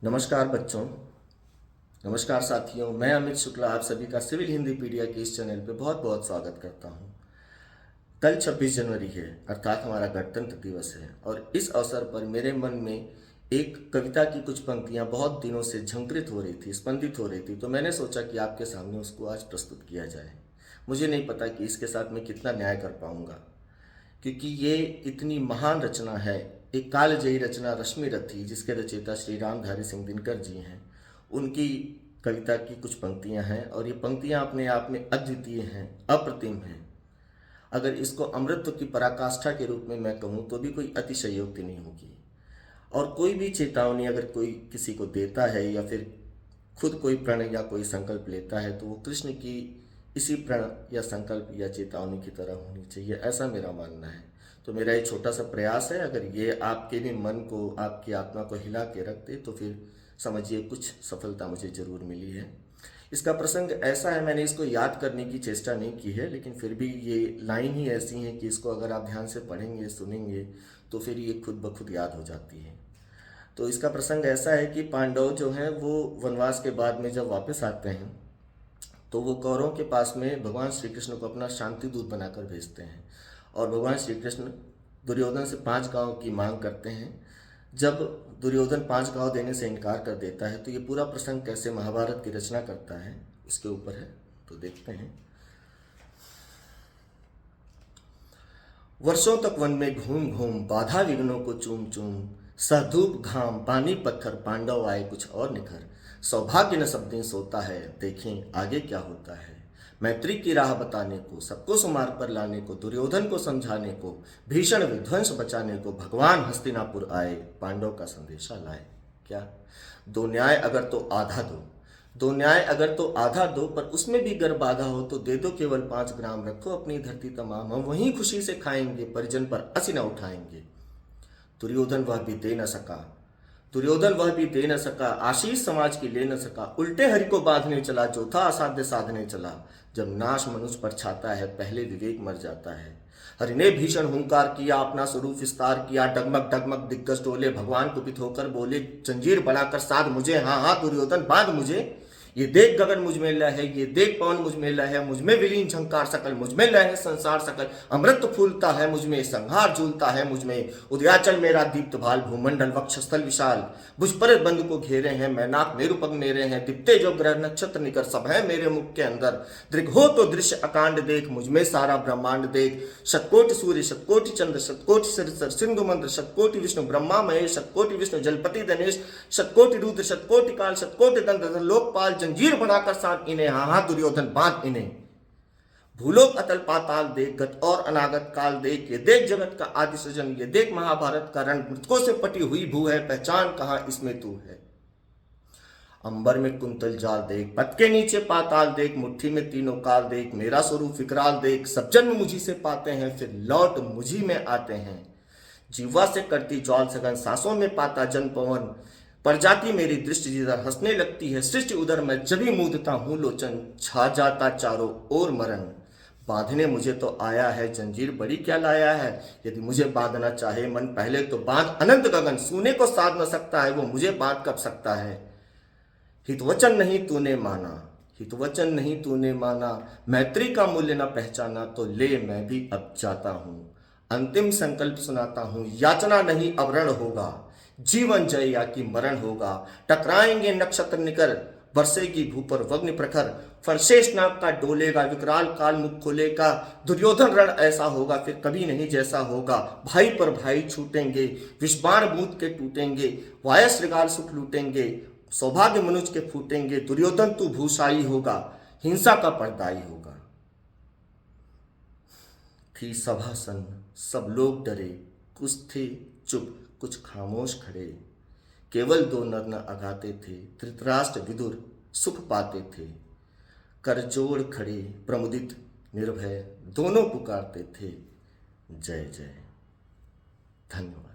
नमस्कार बच्चों, नमस्कार साथियों। मैं अमित शुक्ला आप सभी का सिविल हिंदी पीडिया के इस चैनल पे बहुत बहुत स्वागत करता हूँ। कल 26 जनवरी है, अर्थात हमारा गणतंत्र दिवस है और इस अवसर पर मेरे मन में एक कविता की कुछ पंक्तियाँ बहुत दिनों से झंकृत हो रही थी, स्पंदित हो रही थी, तो मैंने सोचा कि आपके सामने उसको आज प्रस्तुत किया जाए। मुझे नहीं पता कि इसके साथ मैं कितना न्याय कर पाऊँगा, क्योंकि ये इतनी महान रचना है। एक कालजयी रचना रश्मि रथी, जिसके रचयिता श्री रामधारी सिंह दिनकर जी हैं, उनकी कविता की कुछ पंक्तियां हैं और ये पंक्तियां अपने आप में अद्वितीय हैं, अप्रतिम हैं। अगर इसको अमृत की पराकाष्ठा के रूप में मैं कहूँ तो भी कोई अतिशयोक्ति नहीं होगी। और कोई भी चेतावनी अगर कोई किसी को देता है या फिर खुद कोई प्रण या कोई संकल्प लेता है तो वो कृष्ण की इसी प्रण या संकल्प या चेतावनी की तरह होनी चाहिए, ऐसा मेरा मानना है। तो मेरा एक छोटा सा प्रयास है, अगर ये आपके भी मन को, आपकी आत्मा को हिला के रख दे तो फिर समझिए कुछ सफलता मुझे ज़रूर मिली है। इसका प्रसंग ऐसा है, मैंने इसको याद करने की चेष्टा नहीं की है, लेकिन फिर भी ये लाइन ही ऐसी है कि इसको अगर आप ध्यान से पढ़ेंगे, सुनेंगे तो फिर ये खुद ब खुद याद हो जाती है। तो इसका प्रसंग ऐसा है कि पांडव जो हैं वो वनवास के बाद में जब वापस आते हैं तो वो कौरवों के पास में भगवान श्री कृष्ण को अपना शांति दूत बनाकर भेजते हैं और भगवान श्री कृष्ण दुर्योधन से 5 गांव की मांग करते हैं। जब दुर्योधन 5 गांव देने से इनकार कर देता है तो ये पूरा प्रसंग कैसे महाभारत की रचना करता है उसके ऊपर है, तो देखते हैं। वर्षों तक वन में घूम घूम बाधा विघ्नों को चूम चूम, सहधूप घाम पानी पत्थर पांडव आए कुछ और निखर, सौभाग्य न सब दिन सोता है देखें आगे क्या होता है। मैत्री की राह बताने को, सबको सुमार्ग पर लाने को, दुर्योधन को समझाने को, भीषण विध्वंस बचाने को भगवान हस्तिनापुर आए, पांडव का संदेशा लाए। क्या दो न्याय अगर तो आधा दो, दो न्याय अगर तो आधा दो, पर उसमें भी गर बाधा हो तो दे दो केवल 5 ग्राम, रखो अपनी धरती तमाम, हम वहीं खुशी से खाएंगे, परिजन पर असी न उठाएंगे। दुर्योधन वह भी दे न सका, दुर्योधन वह भी दे न सका, आशीष समाज की ले न सका, उल्टे हरि को बांधने चला, जो था असाध्य साधने चला। जब नाश मनुष्य पर छाता है पहले विवेक मर जाता है। हरि ने भीषण हुंकार किया, अपना स्वरूप विस्तार किया, डगमग डगमग दिग्गज डोले, भगवान कुपित होकर बोले, जंजीर बढ़ाकर साध मुझे, हाँ हाँ दुर्योधन बांध मुझे। ये देख गगन मुझ में लय है, ये देख पवन मुझ में लय है, मुझ में विलीन झंकार सकल, मुझ में लय है संसार सकल, अमृत फूलता है मुझ में, संहार झूलता है मुझ में, उदयाचल मेरा दीप्त भाल, भूमंडल वक्षस्थल विशाल, भुज पर बंद को घेरे हैं, मैनाक मेरु पग मेरे हैं, दिप्ते जो ग्रह नक्षत्र निकर, सब है मेरे मुख के अंदर। दृग हो तो दृश्य अकांड देख, मुझ में सारा ब्रह्मांड देख, शतकोटि सूर्य शतकोटि चंद्र शतकोटि सरसर सिंधु मंत्र, शतकोटि विष्णु ब्रह्मा महेश, शतकोटि विष्णु जलपति गणेश, शतकोटि रुद्र शतकोटि काल शतकोटि दंड लोकपाल, जंजीर बनाकर साथ इन्हें, हाँ हाँ दुर्योधन बांध इन्हें। भूलोक अतल पाताल देख, गत और अनागत काल देख, ये देख जगत का आदि सृजन, ये देख महाभारत का रण, मृतकों से पटी हुई भू है, पहचान कहाँ इसमें तू है। अंबर में कुंतल जाल देख, पद के नीचे पाताल देख, मुट्ठी में तीनों काल देख, मेरा स्वरूप विकराल देख, सब जन्म मुझी से पाते हैं फिर लौट मुझी में आते हैं। जीवा से करती ज्वाल सघन, सांसों में पाता जन पवन, प्रजाति मेरी दृष्टि जिधर हंसने लगती है सृष्टि उधर, मैं जभी मूदता हूँ लोचन, छा जाता चारों ओर मरण। बांधने मुझे तो आया है जंजीर बड़ी क्या लाया है, यदि मुझे बांधना चाहे मन पहले तो बांध अनंत गगन, सूने को साध न सकता है वो मुझे बांध कब सकता है। हितवचन नहीं तूने माना, हितवचन नहीं तूने माना, मैत्री का मूल्य न पहचाना, तो ले मैं भी अब जाता हूँ। अंतिम संकल्प सुनाता हूँ, याचना नहीं अब रण होगा, जीवन जय या कि मरण होगा। टकराएंगे नक्षत्र निकर, बरसेगी भू पर वग्नि प्रखर, फरशेष नाग का डोलेगा, विकराल काल मुख खोलेगा। दुर्योधन रण ऐसा होगा फिर कभी नहीं जैसा होगा, भाई पर भाई छूटेंगे, विषबाण बूंद के टूटेंगे, वाय श्रृगाल सुख लूटेंगे, सौभाग्य मनुष्य के फूटेंगे। दुर्योधन तू भूषाई होगा, हिंसा का पर्दाई होगा। थी सभा सन्न, सब लोग डरे, कुछ थे चुप कुछ खामोश खड़े, केवल 2 नर न अगाते थे, धृतराष्ट्र विदुर सुख पाते थे। करजोड़ खड़े प्रमुदित निर्भय, दोनों पुकारते थे जय जय। धन्यवाद।